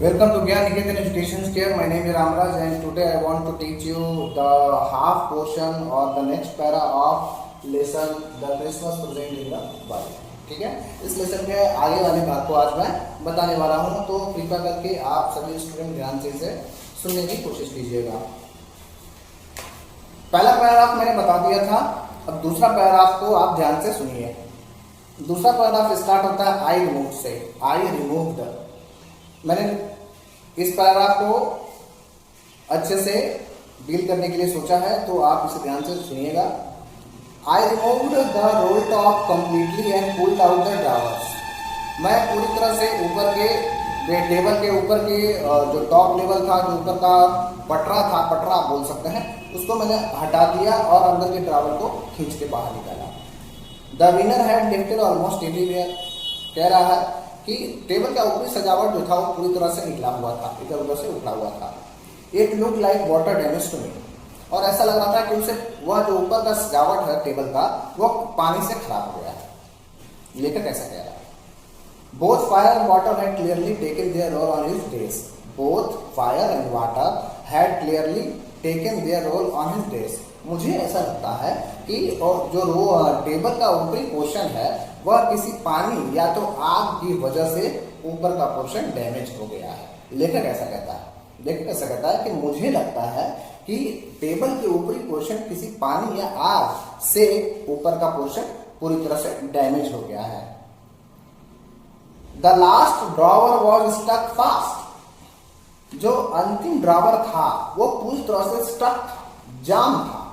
Welcome to Gyan Niketan Education Care. My name is Ramraj and today I want to teach you the half portion or the next para of lesson the Christmas present in the Bible. ठीक है, इस lesson के आगे वाले भाग को आज मैं बताने वाला हूँ, तो कृपया करके आप सभी स्टूडेंट ध्यान से इसे सुनने की कोशिश कीजिएगा। पहला पैराग्राफ मैंने बता दिया था, अब दूसरा पैराग्राफ को आप ध्यान से सुनिए। दूसरा पैराग्राफ स्टार्ट होता है आई रिमूव से। आई रिमूव्ड। मैंने इस पैराग्राफ को अच्छे से डील करने के लिए सोचा है, तो आप इसे ध्यान से सुनिएगा। I removed the roll top completely and pulled out the drawers. मैं पूरी तरह से ऊपर के टेबल के ऊपर के जो टॉप लेवल था, जो ऊपर का पटरा आप बोल सकते हैं, उसको मैंने हटा दिया और अंदर के ड्रावर को खींच के बाहर निकाला। The winner had lifted almost everywhere. कह रहा है कि टेबल का ऊपरी सजावट जो था वो पूरी तरह से निकला हुआ था, इधर उधर से उठा हुआ था। It look like water damage to me. और ऐसा लग रहा था कि उसे वह जो ऊपर का सजावट है टेबल का, वो पानी से खराब हो गया है। लेखक ऐसा कह रहा है। Both fire and water had clearly taken their roll on his dress. Both fire and water had clearly taken their roll on his dress. मुझे ऐसा लगता है कि और जो टेबल का ऊपरी पोर्शन है वह किसी पानी या तो आग की वजह से ऊपर का पोर्शन डैमेज हो गया है। लेखक ऐसा कहता है। लेखक ऐसा कहता है कि मुझे लगता है कि टेबल के ऊपरी पोर्शन किसी पानी या आग से ऊपर का पोर्शन पूरी तरह से डैमेज हो गया है। The last drawer was stuck fast. जो अंतिम ड्रॉवर था वो पूरी तरह से स्टक था, जाम था।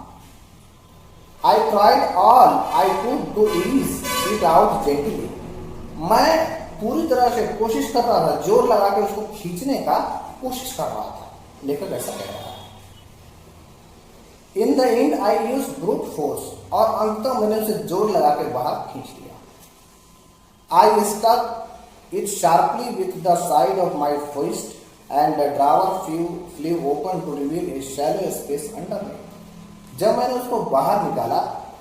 I tried all I could to ease it out gently. मैं पूरी तरह से कोशिश कर रहा था, जोर लगा के उसको खींचने का कोशिश कर रहा था। लेखक ऐसा कह रहा है। In the end I used brute force. और अंततः मैंने उसे जोर लगा के बाहर खींच लिया। I stuck it sharply with the side of my fist and the drawer flew open to reveal a shallow space underneath. जब मैंने उसको बाहर निकाला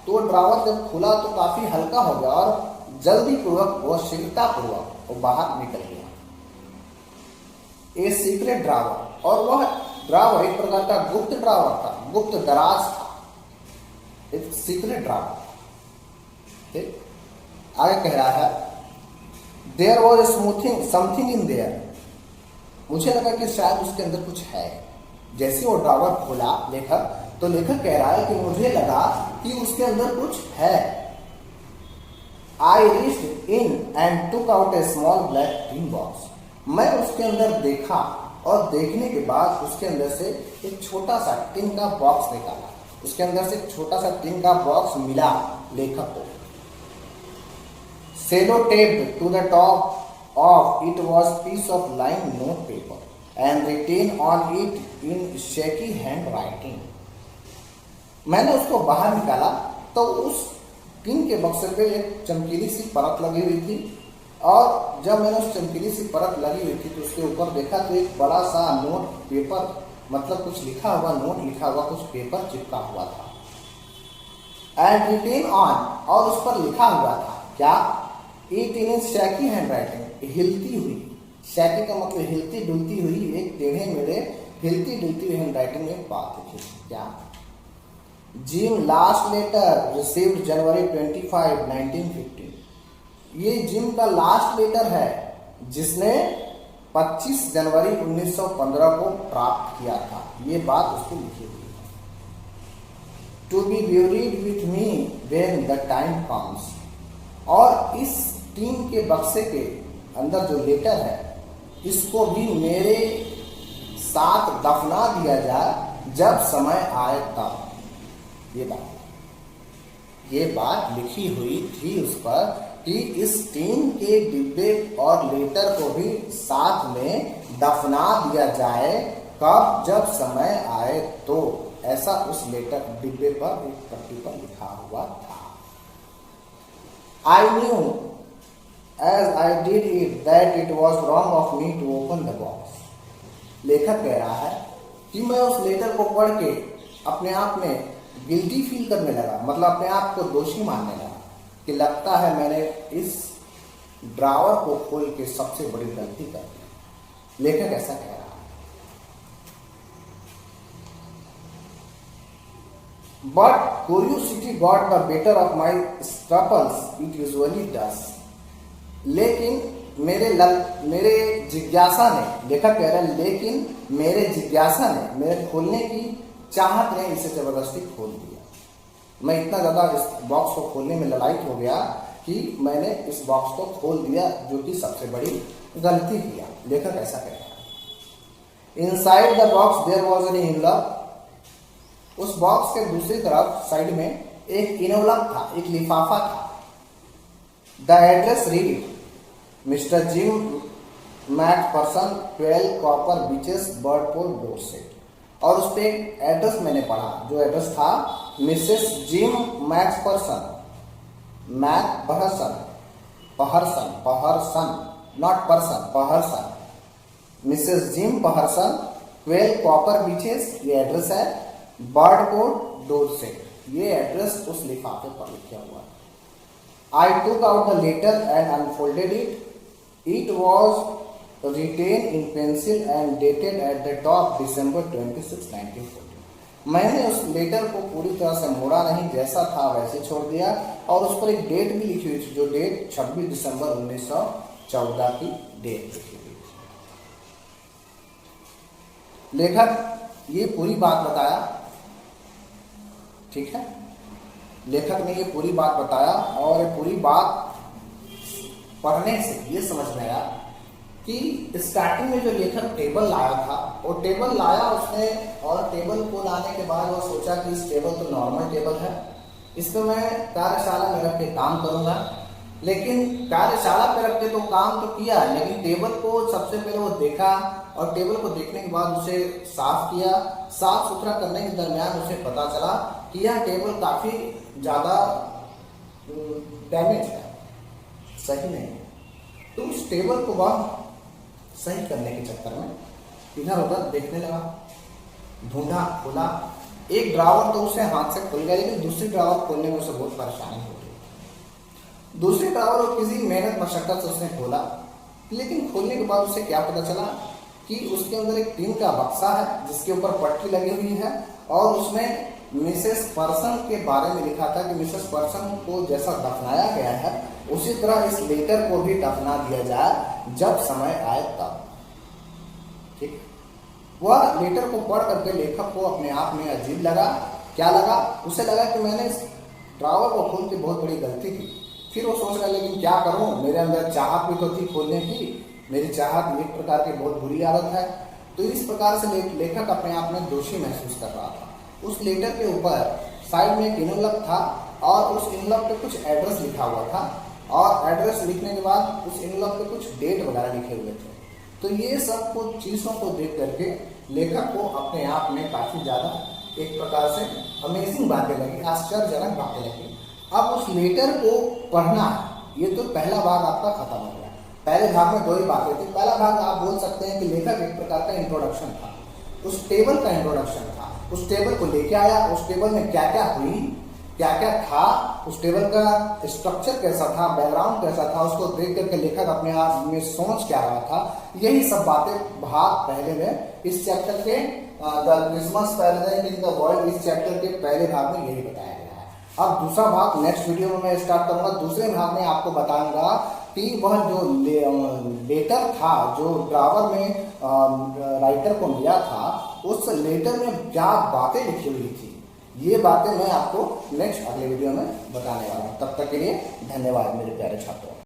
तो ड्रावर जब खुला तो काफी हल्का हो गया और जल्दी पूर्वक वह शीघ्रता पूर्वक वो बाहर निकल गया। A secret drawer. और वह ड्रावर एक प्रकार का गुप्त ड्रावर था, गुप्त दराज था, एक सीक्रेट ड्रावर। ठीक, आगे कह रहा है there was a smoothing something in there. मुझे लगा कि शायद उसके अंदर कुछ है। जैसे वो ड्रावर खोला लेखक, तो लेखक कह रहा है कि मुझे लगा कि उसके अंदर कुछ है। I reached in and took out A small black tin box. मैं उसके अंदर देखा और देखने के बाद उसके अंदर से एक छोटा सा टिन का बॉक्स निकाला। उसके अंदर से एक छोटा सा टिन का बॉक्स मिला लेखक को। Sellotaped to the top of it was piece of line note paper and written on it in shaky handwriting. मैंने उसको बाहर निकाला तो उस टिन के बक्से पे एक चमकीली सी परत लगी हुई थी, और जब मैंने उस चमकीली सी परत लगी हुई थी तो उसके ऊपर देखा तो एक बड़ा सा नोट पेपर, मतलब कुछ लिखा हुआ नोट लिखा हुआ कुछ पेपर चिपका हुआ था। एंड रिटेन ऑन, और उस पर लिखा हुआ था क्या? It in shaky handwriting. हिलती हुई, शैकी का मतलब हिलती डुलती हुई, एक टेढ़े मेढ़े हिलती डुलती हुई हैंड राइटिंग में बात लिखी। क्या? जिम लास्ट लेटर रिसीव्ड जनवरी 25, 1915। ये जिम का लास्ट लेटर है जिसने 25 जनवरी 1915 को प्राप्त किया था। ये बात उसको लिखी हुई है। To be buried with me when the time comes. और इस टीम के बक्से के अंदर जो लेटर है, इसको भी मेरे साथ दफना दिया जाए जब समय आए तब। ये बात लिखी हुई थी उस पर कि इस टीन के डिब्बे और लेटर को भी साथ में दफना दिया जाए, कब? जब समय आए तो। ऐसा उस लेटर डिब्बे पर एक पट्टी पर लिखा हुआ था। I knew as I did it that it was wrong of me to open the box. लेखक कह रहा है कि मैं उस लेटर को पढ़ के अपने आप में गिल्टी फील करने लगा, मतलब अपने आप को दोषी मानने लगा कि लगता है मैंने इस ड्रावर को खोल के सबसे बड़ी गलती कर दी। लेखक ऐसा कह रहा है। But curiosity got the better of my scruples, it usually does. लेकिन मेरे जिज्ञासा ने, लेखक कह रहा है, लेकिन मेरे जिज्ञासा ने, मेरे खोलने की चाहत ने इसे जबरदस्ती खोल दिया। मैं इतना ज्यादा इस बॉक्स को खोलने में ललायित हो गया कि मैंने इस बॉक्स को खोल दिया, जो कि सबसे बड़ी गलती किया। लेखक ऐसा कह रहा है। Inside the box there was an envelope. उस बॉक्स के दूसरी तरफ साइड में एक एनवलप था, एक लिफाफा था। The address read Mr Jim McPherson 12 Copper Beeches Bridport Dorset. और उस पर एक एड्रेस मैंने पढ़ा, जो एड्रेस था Mrs Jim McPherson, not person, Pherson, Mrs Jim Pherson 12 Copper Beeches, ये एड्रेस है। बर्डपोर्ट डोरसेट, ये एड्रेस उस लिफाफे पर लिखा हुआ है। I took out the letter and unfolded it. It was written in pencil and dated at the top December 26, 1940. मैंने उस लेटर को पूरी तरह से मोड़ा नहीं, जैसा था वैसे छोड़ दिया, और उस पर एक डेट भी लिखी हुई थी, जो डेट 26 दिसंबर 1914 की डेट लिखी हुई थी। लेखक ये पूरी बात बताया, ठीक है, लेखक ने ये पूरी बात बताया, और ये पूरी बात पढ़ने से ये समझ में आया कि स्टार्टिंग में जो लेखक टेबल लाया था, वो टेबल लाया उसने, और टेबल को लाने के बाद वो सोचा कि इस टेबल तो नॉर्मल टेबल है, इस पर मैं कार्यशाला में रख के काम करूंगा। लेकिन कार्यशाला पे रख के तो काम तो किया, लेकिन टेबल को सबसे पहले वो देखा, और टेबल को देखने के बाद उसे साफ किया। साफ सुथरा करने के दरमियान उसे पता चला कि यह टेबल काफी ज्यादा डैमेज है, सही नहीं है। तो उस टेबल को वह सही करने के चक्कर में इधर उधर देखने लगा, ढूंढा, खोला। एक ड्रावर तो उसे हाथ से खुल गया, लेकिन दूसरी ड्रावर खोलने में उसे बहुत परेशानी हो रही। दूसरी ड्रावर को किसी मेहनत मशक्कत से उसने खोला, लेकिन खोलने के बाद उसे क्या पता चला कि उसके अंदर एक टीन का बक्सा है, जिसके ऊपर पट्टी लगी हुई है, और उसमें मिसेस पर्सन के बारे में लिखा था कि मिसेस पर्सन को जैसा दफनाया गया है, उसी तरह इस लेटर को भी दफना दिया जाए जब समय आए तब। ठीक, वह लेटर को पढ़ करके लेखक को अपने आप में अजीब लगा। क्या लगा? उसे लगा कि मैंने इस ड्रावर को खोल के बहुत बड़ी गलती की। फिर वो सोच रहा, लेकिन क्या करूं, मेरे अंदर चाहत भी तो थी खोलने की, मेरी चाहत एक प्रकार की बहुत बुरी आदत है। तो इस प्रकार से लेखक अपने आप में दोषी महसूस कर रहा था। उस लेटर के ऊपर साइड में एक इनवलप था, और उस इनवलप पे कुछ एड्रेस लिखा हुआ था, और एड्रेस लिखने के बाद उस इनवलप पे कुछ डेट वगैरह लिखे हुए थे। तो ये सब कुछ चीजों को देख करके लेखक को अपने आप में काफी ज्यादा एक प्रकार से अमेजिंग बातें लगी, आश्चर्यजनक बातें लगी। अब उस लेटर को पढ़ना है। ये तो पहला भाग आपका खत्म हो गया। पहले भाग में दो ही बातें थी। पहला भाग आप बोल सकते हैं कि लेखक एक प्रकार का इंट्रोडक्शन था, उस टेबल का इंट्रोडक्शन था। उस टेबल को लेके आया, उस टेबल में क्या क्या हुई, क्या क्या था, उस टेबल का स्ट्रक्चर कैसा था, बैकग्राउंड कैसा था, उसको देख करके लेखक अपने आप में सोच क्या रहा था। यही सब बातें भाग पहले में इस चैप्टर के the Christmas paradise in the world, इस चैप्टर के पहले भाग में यही बताया गया है। अब दूसरा भाग नेक्स्ट वीडियो में मैं स्टार्ट करूंगा। दूसरे भाग में आपको बताऊंगा कि वह जो लेटर था, जो ड्रावर में राइटर को मिला था, उस लेटर में क्या बातें लिखी हुई थी। ये बातें मैं आपको नेक्स्ट अगले वीडियो में बताने वाला हूँ। तब तक के लिए धन्यवाद मेरे प्यारे छात्रों।